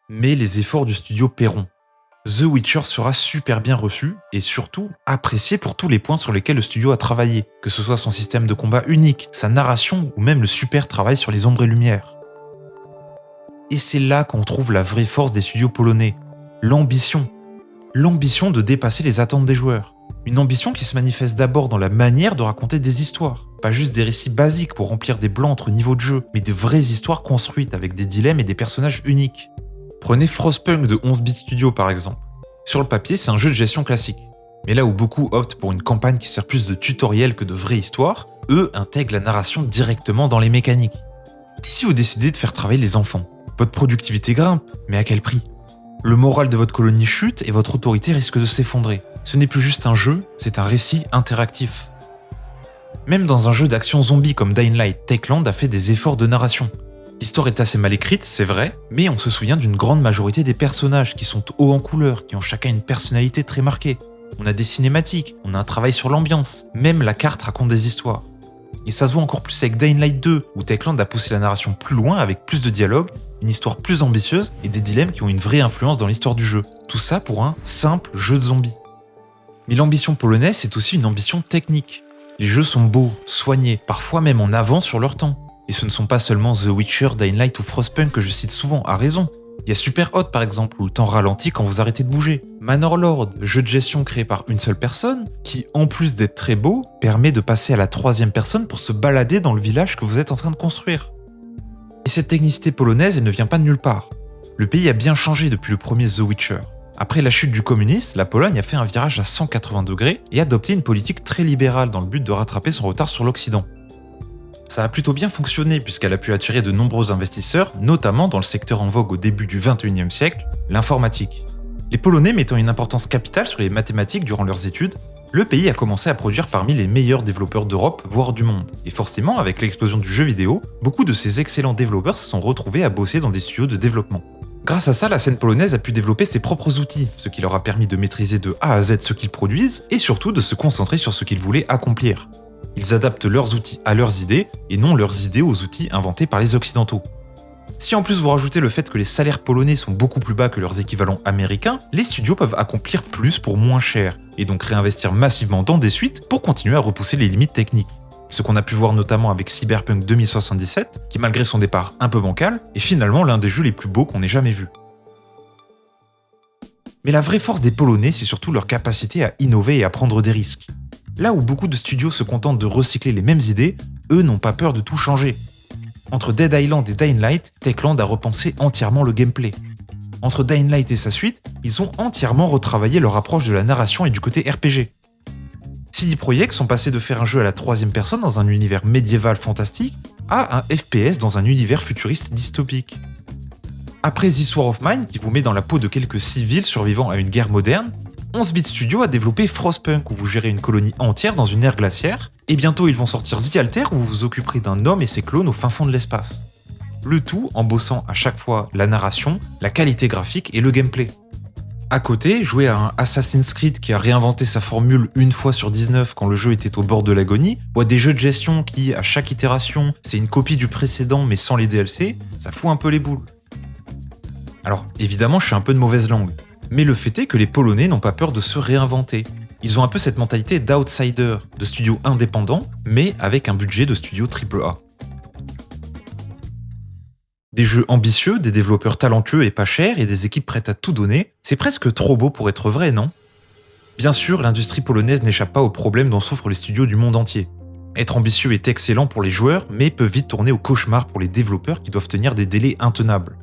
Mais les efforts du studio paieront. The Witcher sera super bien reçu et surtout apprécié pour tous les points sur lesquels le studio a travaillé, que ce soit son système de combat unique, sa narration ou même le super travail sur les ombres et lumières. Et c'est là qu'on trouve la vraie force des studios polonais, l'ambition. L'ambition de dépasser les attentes des joueurs. Une ambition qui se manifeste d'abord dans la manière de raconter des histoires. Pas juste des récits basiques pour remplir des blancs entre niveaux de jeu, mais de vraies histoires construites avec des dilemmes et des personnages uniques. Prenez Frostpunk de 11-bit Studio par exemple. Sur le papier, c'est un jeu de gestion classique. Mais là où beaucoup optent pour une campagne qui sert plus de tutoriel que de vraie histoire, eux intègrent la narration directement dans les mécaniques. Et si vous décidez de faire travailler les enfants, votre productivité grimpe, mais à quel prix ? Le moral de votre colonie chute et votre autorité risque de s'effondrer. Ce n'est plus juste un jeu, c'est un récit interactif. Même dans un jeu d'action zombie comme Dying Light, Techland a fait des efforts de narration. L'histoire est assez mal écrite, c'est vrai, mais on se souvient d'une grande majorité des personnages qui sont hauts en couleur, qui ont chacun une personnalité très marquée. on a des cinématiques, on a un travail sur l'ambiance, même la carte raconte des histoires. Et ça se voit encore plus avec Dying Light 2, où Techland a poussé la narration plus loin avec plus de dialogue, une histoire plus ambitieuse et des dilemmes qui ont une vraie influence dans l'histoire du jeu. Tout ça pour un simple jeu de zombies. Mais l'ambition polonaise, c'est aussi une ambition technique. Les jeux sont beaux, soignés, parfois même en avance sur leur temps. Et ce ne sont pas seulement The Witcher, Dying Light ou Frostpunk que je cite souvent, à raison. Il y a Superhot par exemple, où le temps ralentit quand vous arrêtez de bouger. Manor Lord, jeu de gestion créé par une seule personne, qui en plus d'être très beau, permet de passer à la troisième personne pour se balader dans le village que vous êtes en train de construire. Et cette technicité polonaise, elle ne vient pas de nulle part. Le pays a bien changé depuis le premier The Witcher. Après la chute du communisme, la Pologne a fait un virage à 180 degrés et adopté une politique très libérale dans le but de rattraper son retard sur l'Occident. Ça a plutôt bien fonctionné puisqu'elle a pu attirer de nombreux investisseurs, notamment dans le secteur en vogue au début du XXIe siècle, l'informatique. Les Polonais mettant une importance capitale sur les mathématiques durant leurs études, le pays a commencé à produire parmi les meilleurs développeurs d'Europe, voire du monde. Et forcément, avec l'explosion du jeu vidéo, beaucoup de ces excellents développeurs se sont retrouvés à bosser dans des studios de développement. Grâce à ça, la scène polonaise a pu développer ses propres outils, ce qui leur a permis de maîtriser de A à Z ce qu'ils produisent, et surtout de se concentrer sur ce qu'ils voulaient accomplir. Ils adaptent leurs outils à leurs idées, et non leurs idées aux outils inventés par les Occidentaux. Si en plus vous rajoutez le fait que les salaires polonais sont beaucoup plus bas que leurs équivalents américains, les studios peuvent accomplir plus pour moins cher, et donc réinvestir massivement dans des suites pour continuer à repousser les limites techniques. Ce qu'on a pu voir notamment avec Cyberpunk 2077, qui malgré son départ un peu bancal, est finalement l'un des jeux les plus beaux qu'on ait jamais vus. Mais la vraie force des Polonais, c'est surtout leur capacité à innover et à prendre des risques. Là où beaucoup de studios se contentent de recycler les mêmes idées, eux n'ont pas peur de tout changer. Entre Dead Island et Dying Light, Techland a repensé entièrement le gameplay. Entre Dying Light et sa suite, ils ont entièrement retravaillé leur approche de la narration et du côté RPG. CD Projekt sont passés de faire un jeu à la troisième personne dans un univers médiéval fantastique à un FPS dans un univers futuriste dystopique. Après This War of Mine, qui vous met dans la peau de quelques civils survivant à une guerre moderne, 11-Bit Studio a développé Frostpunk où vous gérez une colonie entière dans une ère glaciaire, et bientôt ils vont sortir The Alter où vous vous occuperez d'un homme et ses clones au fin fond de l'espace. Le tout en bossant à chaque fois la narration, la qualité graphique et le gameplay. À côté, jouer à un Assassin's Creed qui a réinventé sa formule une fois sur 19 quand le jeu était au bord de l'agonie, ou à des jeux de gestion qui, à chaque itération, c'est une copie du précédent mais sans les DLC, ça fout un peu les boules. Alors, évidemment, je suis un peu de mauvaise langue. Mais le fait est que les Polonais n'ont pas peur de se réinventer. Ils ont un peu cette mentalité d'outsider, de studio indépendant, mais avec un budget de studio AAA. Des jeux ambitieux, des développeurs talentueux et pas chers, et des équipes prêtes à tout donner, c'est presque trop beau pour être vrai, non ? Bien sûr, l'industrie polonaise n'échappe pas aux problèmes dont souffrent les studios du monde entier. Être ambitieux est excellent pour les joueurs, mais peut vite tourner au cauchemar pour les développeurs qui doivent tenir des délais intenables.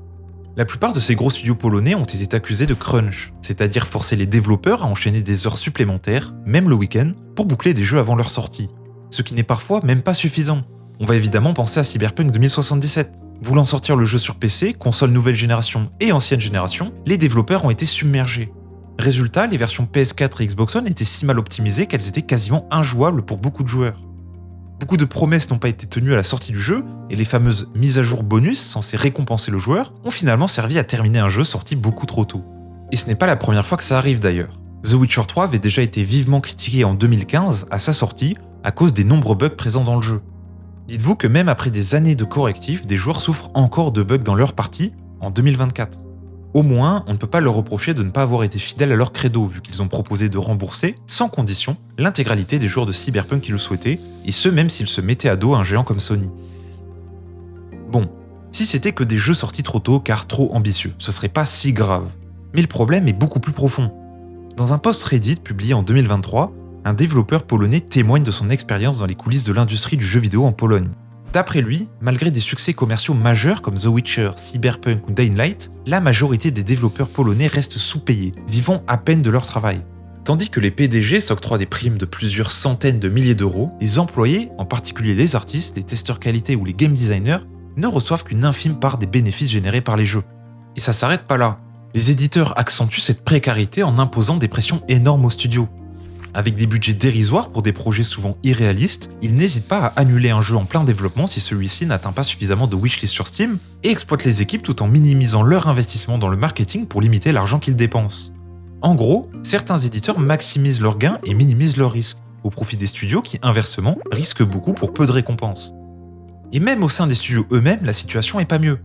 La plupart de ces gros studios polonais ont été accusés de crunch, c'est-à-dire forcer les développeurs à enchaîner des heures supplémentaires, même le week-end, pour boucler des jeux avant leur sortie. Ce qui n'est parfois même pas suffisant. On va évidemment penser à Cyberpunk 2077. Voulant sortir le jeu sur PC, console nouvelle génération et ancienne génération, les développeurs ont été submergés. Résultat, les versions PS4 et Xbox One étaient si mal optimisées qu'elles étaient quasiment injouables pour beaucoup de joueurs. Beaucoup de promesses n'ont pas été tenues à la sortie du jeu, et les fameuses mises à jour bonus censées récompenser le joueur ont finalement servi à terminer un jeu sorti beaucoup trop tôt. Et ce n'est pas la première fois que ça arrive d'ailleurs. The Witcher 3 avait déjà été vivement critiqué en 2015 à sa sortie à cause des nombreux bugs présents dans le jeu. Dites-vous que même après des années de correctifs, des joueurs souffrent encore de bugs dans leur partie en 2024. Au moins, on ne peut pas leur reprocher de ne pas avoir été fidèles à leur credo, vu qu'ils ont proposé de rembourser, sans condition, l'intégralité des joueurs de Cyberpunk qui le souhaitaient, et ce même s'ils se mettaient à dos un géant comme Sony. Bon, si c'était que des jeux sortis trop tôt car trop ambitieux, ce serait pas si grave. Mais le problème est beaucoup plus profond. Dans un post Reddit publié en 2023, un développeur polonais témoigne de son expérience dans les coulisses de l'industrie du jeu vidéo en Pologne. D'après lui, malgré des succès commerciaux majeurs comme The Witcher, Cyberpunk ou Dying Light, la majorité des développeurs polonais restent sous-payés, vivant à peine de leur travail. Tandis que les PDG s'octroient des primes de plusieurs centaines de milliers d'euros, les employés, en particulier les artistes, les testeurs qualité ou les game designers, ne reçoivent qu'une infime part des bénéfices générés par les jeux. Et ça s'arrête pas là. Les éditeurs accentuent cette précarité en imposant des pressions énormes aux studios. Avec des budgets dérisoires pour des projets souvent irréalistes, ils n'hésitent pas à annuler un jeu en plein développement si celui-ci n'atteint pas suffisamment de wishlist sur Steam et exploitent les équipes tout en minimisant leur investissement dans le marketing pour limiter l'argent qu'ils dépensent. En gros, certains éditeurs maximisent leurs gains et minimisent leurs risques, au profit des studios qui, inversement, risquent beaucoup pour peu de récompenses. Et même au sein des studios eux-mêmes, la situation est pas mieux.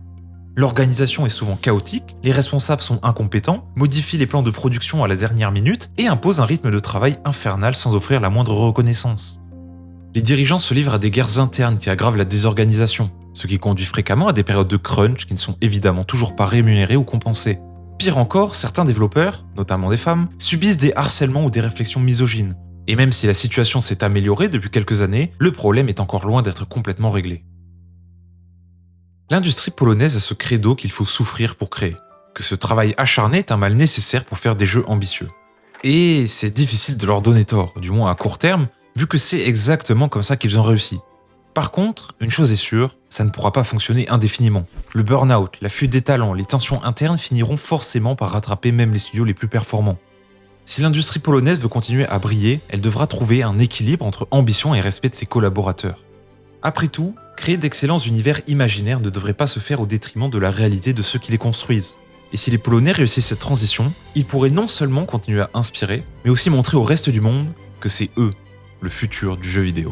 L'organisation est souvent chaotique, les responsables sont incompétents, modifient les plans de production à la dernière minute et imposent un rythme de travail infernal sans offrir la moindre reconnaissance. Les dirigeants se livrent à des guerres internes qui aggravent la désorganisation, ce qui conduit fréquemment à des périodes de crunch qui ne sont évidemment toujours pas rémunérées ou compensées. Pire encore, certains développeurs, notamment des femmes, subissent des harcèlements ou des réflexions misogynes. Et même si la situation s'est améliorée depuis quelques années, le problème est encore loin d'être complètement réglé. L'industrie polonaise a ce credo qu'il faut souffrir pour créer, que ce travail acharné est un mal nécessaire pour faire des jeux ambitieux. Et c'est difficile de leur donner tort, du moins à court terme, vu que c'est exactement comme ça qu'ils ont réussi. Par contre, une chose est sûre, ça ne pourra pas fonctionner indéfiniment. Le burn-out, la fuite des talents, les tensions internes finiront forcément par rattraper même les studios les plus performants. Si l'industrie polonaise veut continuer à briller, elle devra trouver un équilibre entre ambition et respect de ses collaborateurs. Après tout, créer d'excellents univers imaginaires ne devrait pas se faire au détriment de la réalité de ceux qui les construisent. Et si les Polonais réussissent cette transition, ils pourraient non seulement continuer à inspirer, mais aussi montrer au reste du monde que c'est eux, le futur du jeu vidéo.